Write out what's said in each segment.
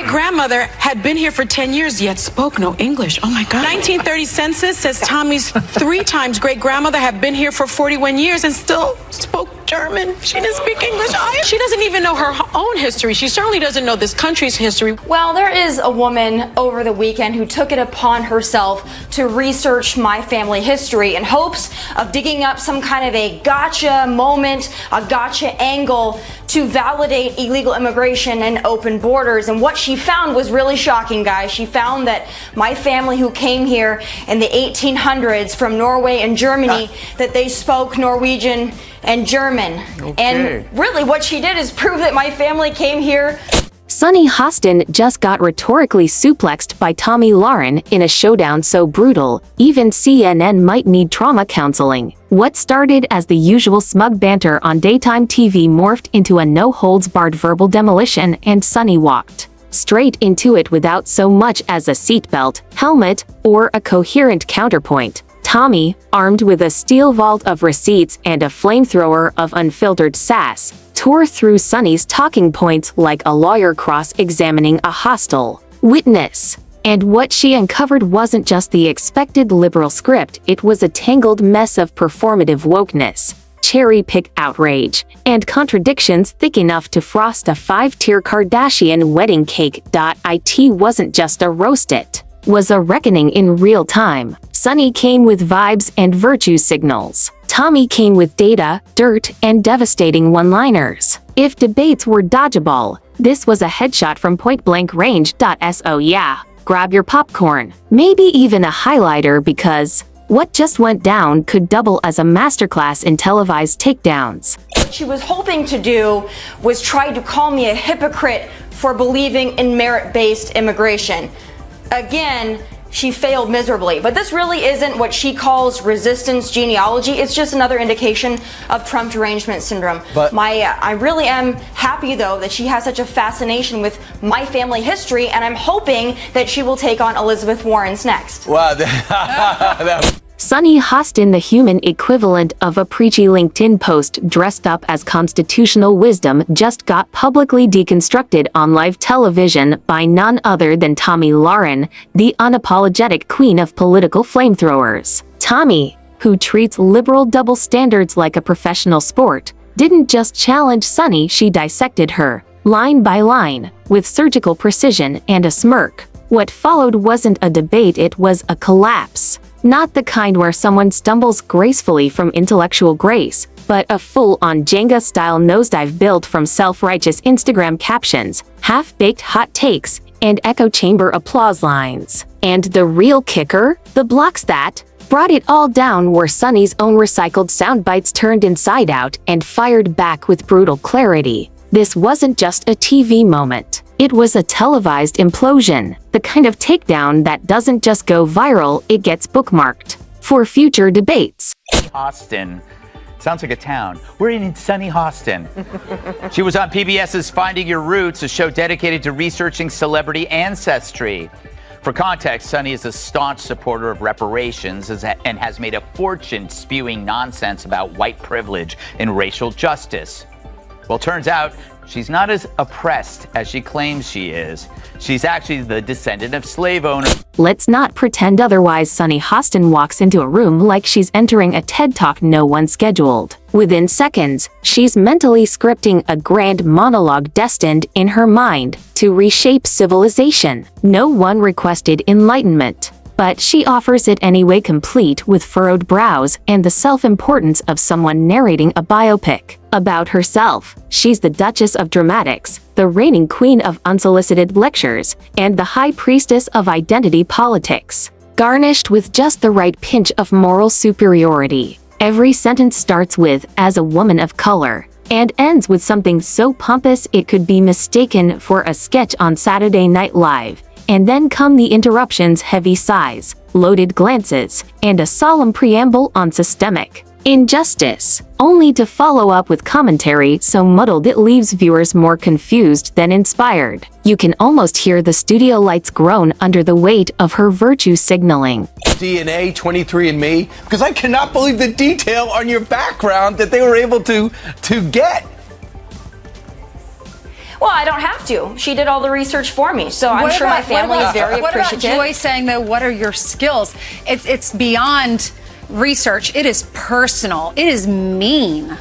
great-grandmother had been here for 10 years, yet spoke no English. Oh, my God. 1930 census says Tommy's 3 times great-grandmother had been here for 41 years and still spoke German. She didn't speak English. She doesn't even know her own history. She certainly doesn't know this country's history. Well, there is a woman over the weekend who took it upon herself to research my family history in hopes of digging up some kind of a gotcha moment, a gotcha angle to validate illegal immigration and open borders. And what she found was really shocking, guys. She found that my family who came here in the 1800s from Norway and Germany, that they spoke Norwegian and German. Okay. And really what she did is prove that my family came here. Sonny Hostin just got rhetorically suplexed by Tomi Lahren in a showdown so brutal, even CNN might need trauma counseling. What started as the usual smug banter on daytime TV morphed into a no-holds-barred verbal demolition, and Sonny walked straight into it without so much as a seatbelt, helmet, or a coherent counterpoint. Tommy, armed with a steel vault of receipts and a flamethrower of unfiltered sass, tore through Sonny's talking points like a lawyer cross-examining a hostile witness. And what she uncovered wasn't just the expected liberal script, it was a tangled mess of performative wokeness, cherry-picked outrage, and contradictions thick enough to frost a 5-tier Kardashian wedding cake. It wasn't just a roast, it was a reckoning in real time. Sonny came with vibes and virtue signals. Tommy came with data, dirt, and devastating one-liners. If debates were dodgeball, this was a headshot from point-blank range. So yeah, grab your popcorn. Maybe even a highlighter, because what just went down could double as a masterclass in televised takedowns. What she was hoping to do was try to call me a hypocrite for believing in merit-based immigration. Again, she failed miserably. But this really isn't what she calls resistance genealogy. It's just another indication of Trump derangement syndrome. But I really am happy, though, that she has such a fascination with my family history, and I'm hoping that she will take on Elizabeth Warren's next. Wow. Sonny Hostin, the human equivalent of a preachy LinkedIn post dressed up as constitutional wisdom, just got publicly deconstructed on live television by none other than Tomi Lahren, the unapologetic queen of political flamethrowers. Tomi, who treats liberal double standards like a professional sport, didn't just challenge Sonny, she dissected her, line by line, with surgical precision and a smirk. What followed wasn't a debate, it was a collapse. Not the kind where someone stumbles gracefully from intellectual grace, but a full-on Jenga-style nosedive built from self-righteous Instagram captions, half-baked hot takes, and echo chamber applause lines. And the real kicker? The blocks that brought it all down were Sonny's own recycled sound bites turned inside out and fired back with brutal clarity. This wasn't just a TV moment. It was a televised implosion, the kind of takedown that doesn't just go viral, it gets bookmarked for future debates. Hostin. Sounds like a town. We're in sunny Hostin. She was on PBS's Finding Your Roots, a show dedicated to researching celebrity ancestry. For context, Sonny is a staunch supporter of reparations and has made a fortune spewing nonsense about white privilege and racial justice. Well, turns out she's not as oppressed as she claims she is. She's actually the descendant of slave owners. Let's not pretend otherwise. Sonny Hostin walks into a room like she's entering a TED Talk no one scheduled. Within seconds, she's mentally scripting a grand monologue destined, in her mind, to reshape civilization. No one requested enlightenment, but she offers it anyway, complete with furrowed brows and the self-importance of someone narrating a biopic about herself. She's the Duchess of Dramatics, the reigning queen of unsolicited lectures, and the high priestess of identity politics, garnished with just the right pinch of moral superiority. Every sentence starts with, "as a woman of color," and ends with something so pompous it could be mistaken for a sketch on Saturday Night Live. And then come the interruptions, heavy sighs, loaded glances, and a solemn preamble on systemic injustice, only to follow up with commentary so muddled it leaves viewers more confused than inspired. You can almost hear the studio lights groan under the weight of her virtue signaling. DNA, 23andMe, because I cannot believe the detail on your background that they were able to get. Well, I don't have to. She did all the research for me, so I'm sure my family is very appreciative. What about Joy saying, though, what are your skills? It's beyond research. It is personal. It is mean.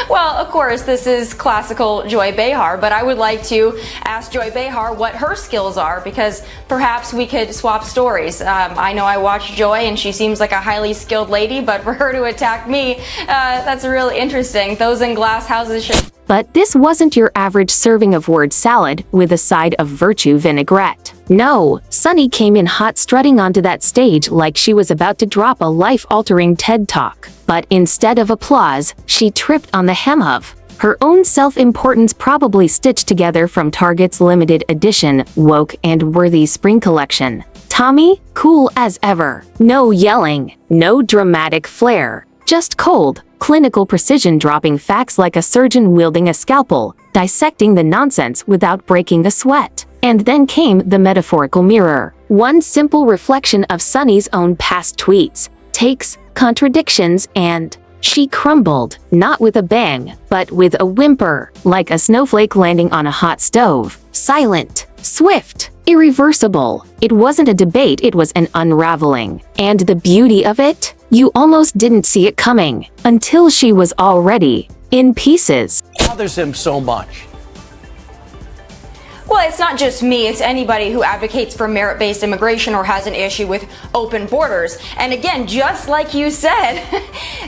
Well, of course, this is classical Joy Behar, but I would like to ask Joy Behar what her skills are, because perhaps we could swap stories. I know I watch Joy, and she seems like a highly skilled lady, but for her to attack me, that's really interesting. Those in glass houses should... But this wasn't your average serving of word salad with a side of virtue vinaigrette. No, Sunny came in hot, strutting onto that stage like she was about to drop a life-altering TED Talk. But instead of applause, she tripped on the hem of her own self-importance, probably stitched together from Target's limited edition, woke and worthy spring collection. Tommy, cool as ever. No yelling, no dramatic flair. Just cold, clinical precision, dropping facts like a surgeon wielding a scalpel, dissecting the nonsense without breaking the sweat. And then came the metaphorical mirror. One simple reflection of Sunny's own past tweets, takes, contradictions, and she crumbled, not with a bang, but with a whimper, like a snowflake landing on a hot stove. Silent, swift, irreversible. It wasn't a debate, it was an unraveling. And the beauty of it? You almost didn't see it coming, until she was already in pieces. Bothers him so much. Well, it's not just me, it's anybody who advocates for merit-based immigration or has an issue with open borders. And again, just like you said,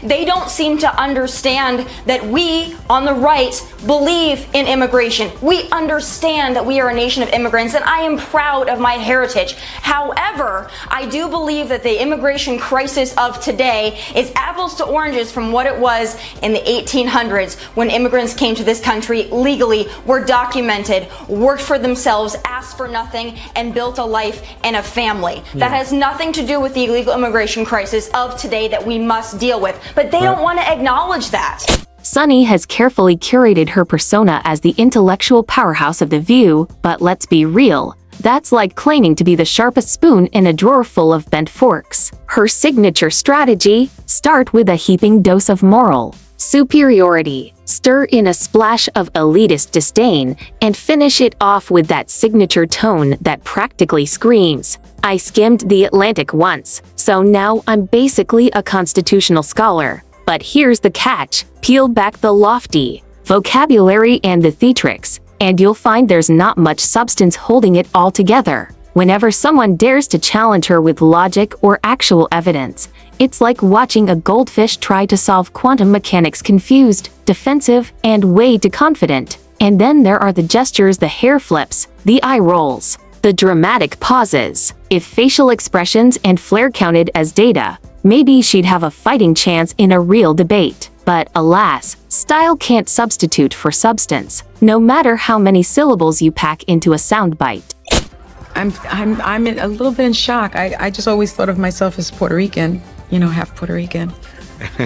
they don't seem to understand that we on the right believe in immigration. We understand that we are a nation of immigrants, and I am proud of my heritage. However, I do believe that the immigration crisis of today is apples to oranges from what it was in the 1800s, when immigrants came to this country legally, were documented, worked for themselves, asked for nothing, and built a life and a family. That has nothing to do with the illegal immigration crisis of today that we must deal with. But they don't want to acknowledge that. Sunny has carefully curated her persona as the intellectual powerhouse of The View, but let's be real. That's like claiming to be the sharpest spoon in a drawer full of bent forks. Her signature strategy: start with a heaping dose of moral superiority, stir in a splash of elitist disdain, and finish it off with that signature tone that practically screams, "I skimmed the Atlantic once, so now I'm basically a constitutional scholar." But here's the catch: peel back the lofty vocabulary and the theatrics, and you'll find there's not much substance holding it all together. Whenever someone dares to challenge her with logic or actual evidence, it's like watching a goldfish try to solve quantum mechanics, confused, defensive, and way too confident. And then there are the gestures, the hair flips, the eye rolls, the dramatic pauses. If facial expressions and flair counted as data, maybe she'd have a fighting chance in a real debate. But alas, style can't substitute for substance, no matter how many syllables you pack into a soundbite. I'm a little bit in shock. I just always thought of myself as Puerto Rican, half Puerto Rican.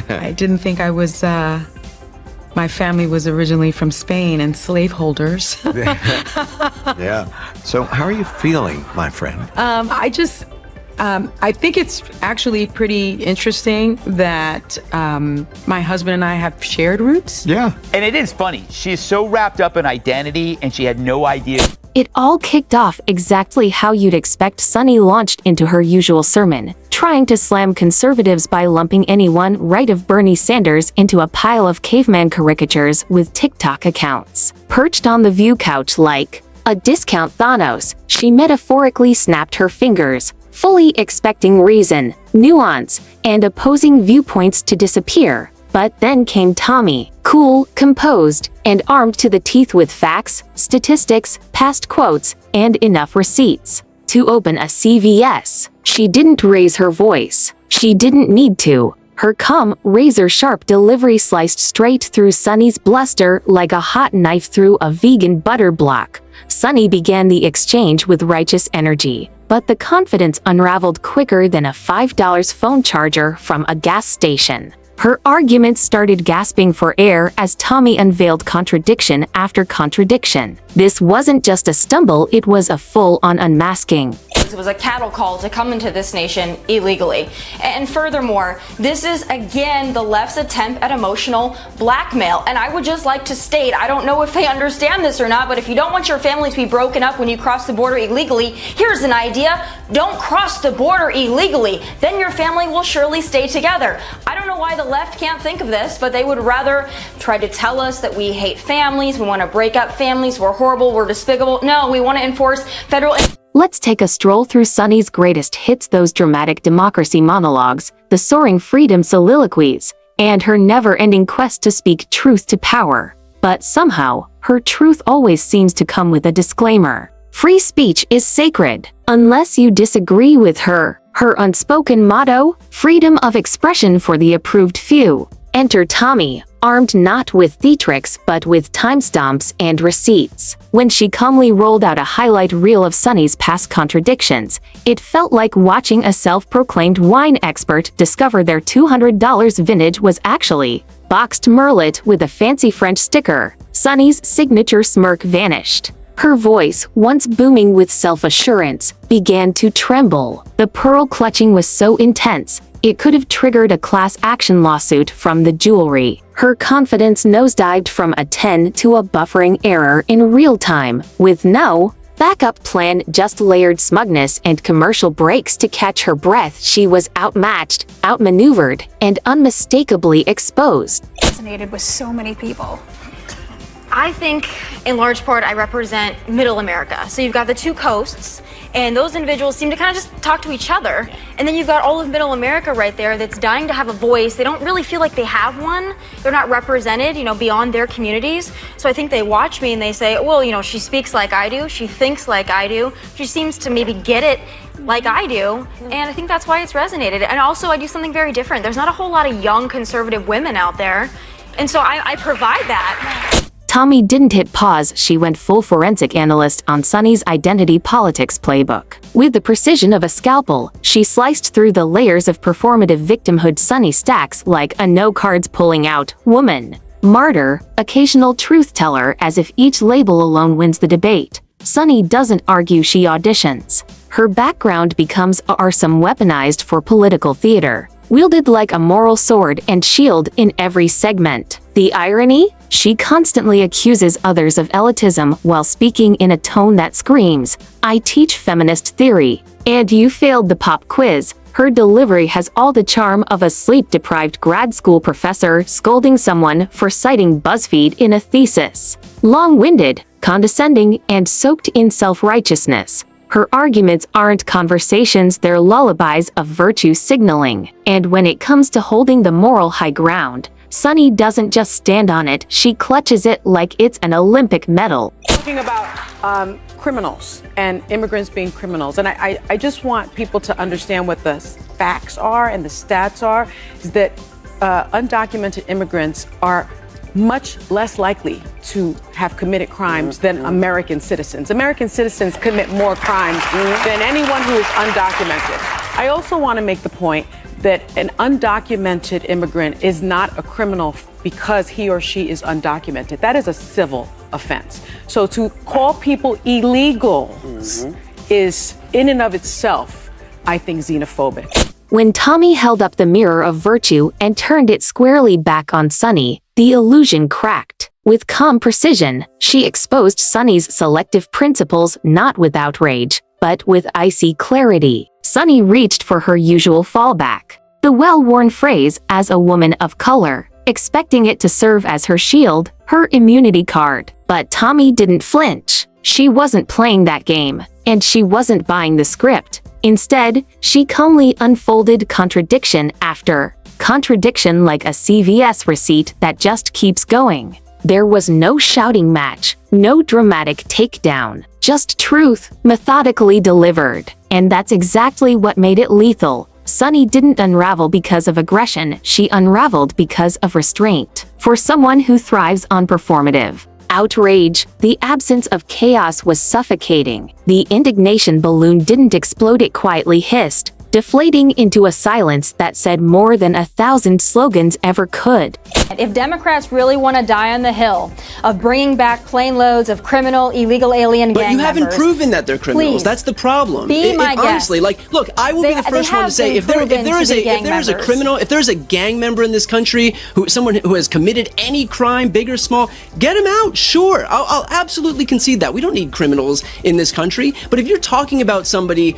I didn't think I was, my family was originally from Spain and slaveholders. Yeah. So how are you feeling, my friend? I think it's actually pretty interesting that my husband and I have shared roots. Yeah. And it is funny. She's so wrapped up in identity, and she had no idea. It all kicked off exactly how you'd expect. Sunny launched into her usual sermon, trying to slam conservatives by lumping anyone right of Bernie Sanders into a pile of caveman caricatures with TikTok accounts. Perched on the View couch like a discount Thanos, she metaphorically snapped her fingers, fully expecting reason, nuance, and opposing viewpoints to disappear. But then came Tommy, cool, composed, and armed to the teeth with facts, statistics, past quotes, and enough receipts to open a CVS. She didn't raise her voice. She didn't need to. Her calm, razor-sharp delivery sliced straight through Sunny's bluster like a hot knife through a vegan butter block. Sunny began the exchange with righteous energy, but the confidence unraveled quicker than a $5 phone charger from a gas station. Her arguments started gasping for air as Tommy unveiled contradiction after contradiction. This wasn't just a stumble, it was a full-on unmasking. It was a cattle call to come into this nation illegally. And furthermore, this is again the left's attempt at emotional blackmail. And I would just like to state, I don't know if they understand this or not, but if you don't want your family to be broken up when you cross the border illegally, here's an idea. Don't cross the border illegally. Then your family will surely stay together. I don't know why the left can't think of this, but they would rather try to tell us that we hate families, we want to break up families, we're horrible, we're despicable. No, we want to enforce federal... Let's take a stroll through Sunny's greatest hits, those dramatic democracy monologues, the soaring freedom soliloquies, and her never-ending quest to speak truth to power. But somehow, her truth always seems to come with a disclaimer. Free speech is sacred. Unless you disagree with her. Her unspoken motto, freedom of expression for the approved few. Enter Tommy, armed not with theatrics but with timestamps and receipts. When she calmly rolled out a highlight reel of Sunny's past contradictions, it felt like watching a self-proclaimed wine expert discover their $200 vintage was actually boxed Merlot with a fancy French sticker. Sunny's signature smirk vanished. Her voice, once booming with self-assurance, began to tremble. The pearl clutching was so intense, it could have triggered a class action lawsuit from the jewelry. Her confidence nosedived from a 10 to a buffering error in real time, with no backup plan, just layered smugness and commercial breaks to catch her breath. She was outmatched, outmaneuvered, and unmistakably exposed. Resonated with so many people. I think, in large part, I represent middle America. So you've got the two coasts, and those individuals seem to kind of just talk to each other. And then you've got all of middle America right there that's dying to have a voice. They don't really feel like they have one. They're not represented, beyond their communities. So I think they watch me and they say, well, she speaks like I do. She thinks like I do. She seems to maybe get it like I do. And I think that's why it's resonated. And also, I do something very different. There's not a whole lot of young conservative women out there. And so I provide that. Tommy didn't hit pause, she went full forensic analyst on Sunny's identity politics playbook. With the precision of a scalpel, she sliced through the layers of performative victimhood Sunny stacks like a no-cards pulling out woman, martyr, occasional truth teller, as if each label alone wins the debate. Sunny doesn't argue, she auditions. Her background becomes a arsome weaponized for political theater, wielded like a moral sword and shield in every segment. The irony? She constantly accuses others of elitism while speaking in a tone that screams, I teach feminist theory, and you failed the pop quiz. Her delivery has all the charm of a sleep-deprived grad school professor scolding someone for citing BuzzFeed in a thesis. Long-winded, condescending, and soaked in self-righteousness. Her arguments aren't conversations, they're lullabies of virtue signaling. And when it comes to holding the moral high ground, Sunny doesn't just stand on it, she clutches it like it's an Olympic medal. Talking about criminals and immigrants being criminals, and I just want people to understand what the facts are and the stats are, is that undocumented immigrants are much less likely to have committed crimes than American citizens. American citizens commit more crimes than anyone who is undocumented. I also want to make the point that an undocumented immigrant is not a criminal because he or she is undocumented. That is a civil offense. So to call people illegals is, in and of itself, I think, xenophobic. When Tommy held up the mirror of virtue and turned it squarely back on Sunny, the illusion cracked. With calm precision, she exposed Sunny's selective principles, not with outrage, but with icy clarity. Sunny reached for her usual fallback, the well-worn phrase, as a woman of color, expecting it to serve as her shield, her immunity card. But Tommy didn't flinch. She wasn't playing that game, and she wasn't buying the script. Instead, she calmly unfolded contradiction after contradiction like a CVS receipt that just keeps going. There was no shouting match, no dramatic takedown, just truth, methodically delivered. And that's exactly what made it lethal. Sunny didn't unravel because of aggression, she unraveled because of restraint. For someone who thrives on performative outrage, the absence of chaos was suffocating. The indignation balloon didn't explode, it quietly hissed, deflating into a silence that said more than 1,000 slogans ever could. If Democrats really want to die on the hill of bringing back plane loads of criminal, illegal alien gang members... But you haven't proven that they're criminals. Please, that's the problem. Be my guest. Honestly, like, look, I will be the first one to say if there is a criminal, if there's a gang member in this country, someone who has committed any crime, big or small, get him out. Sure, I'll absolutely concede that. We don't need criminals in this country. But if you're talking about somebody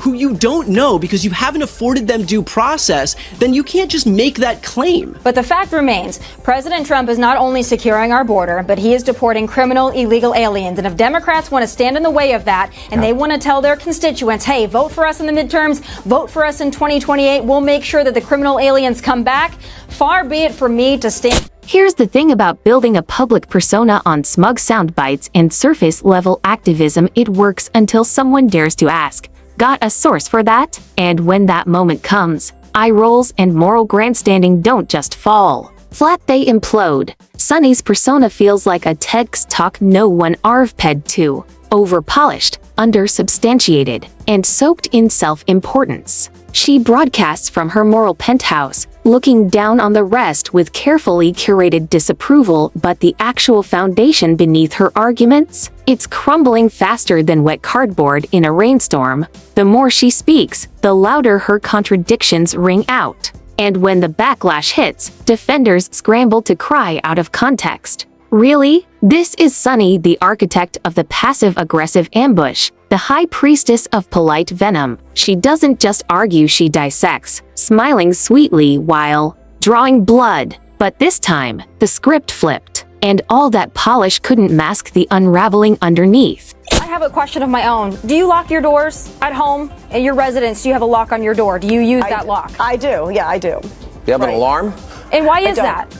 who you don't know because you haven't afforded them due process, then you can't just make that claim. But the fact remains, President Trump is not only securing our border, but he is deporting criminal, illegal aliens. And if Democrats want to stand in the way of that, and they want to tell their constituents, hey, vote for us in the midterms, vote for us in 2028, we'll make sure that the criminal aliens come back, far be it for me to stand... Here's the thing about building a public persona on smug sound bites and surface-level activism: it works until someone dares to ask, got a source for that? And when that moment comes, eye rolls and moral grandstanding don't just fall flat, they implode. Sunny's persona feels like a TEDx talk no one arvped to, over-polished, under-substantiated, and soaked in self-importance. She broadcasts from her moral penthouse, looking down on the rest with carefully curated disapproval, but the actual foundation beneath her arguments? It's crumbling faster than wet cardboard in a rainstorm. The more she speaks, the louder her contradictions ring out. And when the backlash hits, defenders scramble to cry out of context. Really? This is Sunny, the architect of the passive-aggressive ambush, the high priestess of polite venom. She doesn't just argue, she dissects, smiling sweetly while drawing blood. But this time, the script flipped, and all that polish couldn't mask the unraveling underneath. I have a question of my own. Do you lock your doors at home? At your residence, do you have a lock on your door? Do you use that lock? I do. Yeah, I do. You have an alarm? And why is that?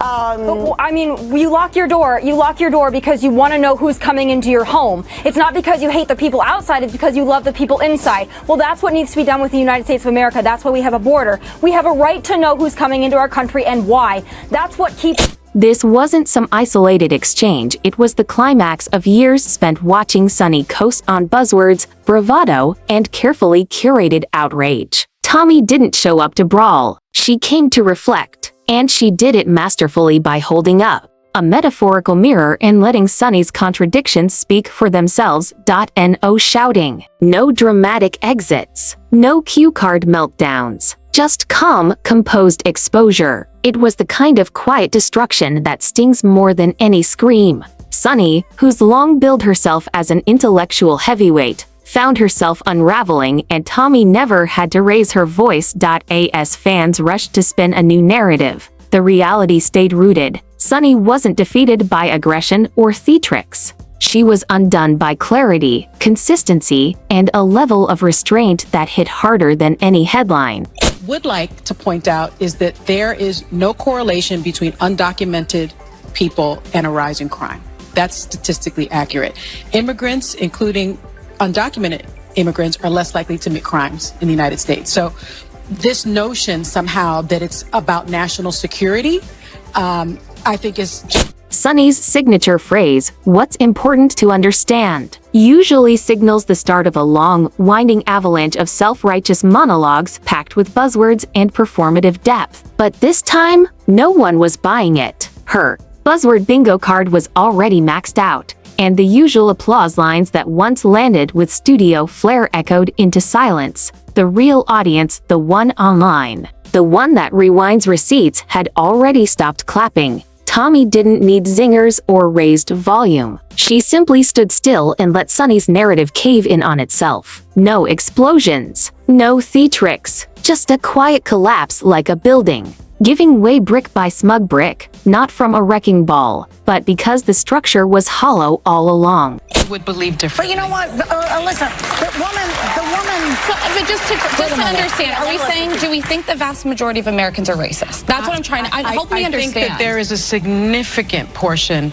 I mean, you lock your door. You lock your door because you want to know who's coming into your home. It's not because you hate the people outside. It's because you love the people inside. Well, that's what needs to be done with the United States of America. That's why we have a border. We have a right to know who's coming into our country and why. That's what keeps... This wasn't some isolated exchange, it was the climax of years spent watching Sunny coast on buzzwords, bravado, and carefully curated outrage. Tommy didn't show up to brawl, she came to reflect, and she did it masterfully by holding up a metaphorical mirror and letting Sunny's contradictions speak for themselves. No shouting, no dramatic exits, no cue card meltdowns. Just calm, composed exposure. It was the kind of quiet destruction that stings more than any scream. Sunny, who's long billed herself as an intellectual heavyweight, found herself unraveling, and Tommy never had to raise her voice. As fans rushed to spin a new narrative, the reality stayed rooted. Sunny wasn't defeated by aggression or theatrics. She was undone by clarity, consistency, and a level of restraint that hit harder than any headline. Would like to point out is that there is no correlation between undocumented people and a rise in crime. That's statistically accurate. Immigrants, including undocumented immigrants, are less likely to commit crimes in the United States. So this notion somehow that it's about national security, I think is... Sunny's signature phrase, "What's important to understand," usually signals the start of a long, winding avalanche of self-righteous monologues packed with buzzwords and performative depth. But this time, no one was buying it. Her buzzword bingo card was already maxed out, and the usual applause lines that once landed with studio flair echoed into silence. The real audience, the one online, the one that rewinds receipts, had already stopped clapping. Tommy didn't need zingers or raised volume. She simply stood still and let Sunny's narrative cave in on itself. No explosions, no theatrics, just a quiet collapse like a building, giving way brick by smug brick, not from a wrecking ball, but because the structure was hollow all along. Would believe differently. But you know what, Alyssa, the woman. So, but just to understand, are we saying, do we think the vast majority of Americans are racist? That's what I'm trying to, I hope we understand. I think that there is a significant portion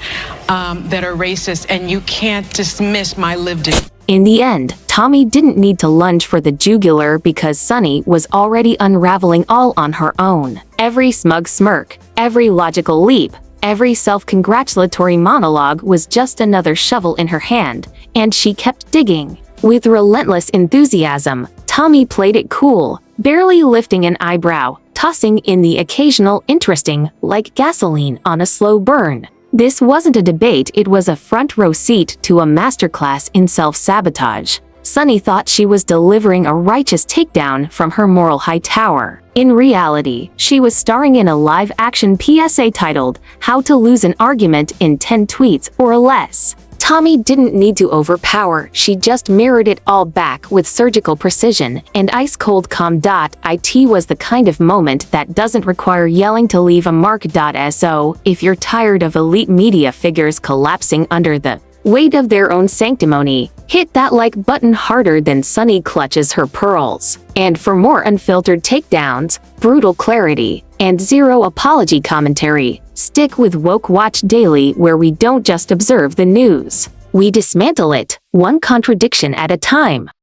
that are racist, and you can't dismiss my lived experience. In the end, Tommy didn't need to lunge for the jugular because Sunny was already unraveling all on her own. Every smug smirk, every logical leap, every self-congratulatory monologue was just another shovel in her hand, and she kept digging. With relentless enthusiasm, Tommy played it cool, barely lifting an eyebrow, tossing in the occasional interesting, like gasoline on a slow burn. This wasn't a debate, it was a front row seat to a masterclass in self-sabotage. Sunny thought she was delivering a righteous takedown from her moral high tower. In reality, she was starring in a live-action PSA titled, "How to Lose an Argument in 10 Tweets or Less." Tommy didn't need to overpower, she just mirrored it all back with surgical precision and ice-cold calm. It was the kind of moment that doesn't require yelling to leave a mark. So, if you're tired of elite media figures collapsing under the weight of their own sanctimony, hit that like button harder than Sunny clutches her pearls. And for more unfiltered takedowns, brutal clarity, and zero apology commentary, stick with Woke Watch Daily, where we don't just observe the news. We dismantle it, one contradiction at a time.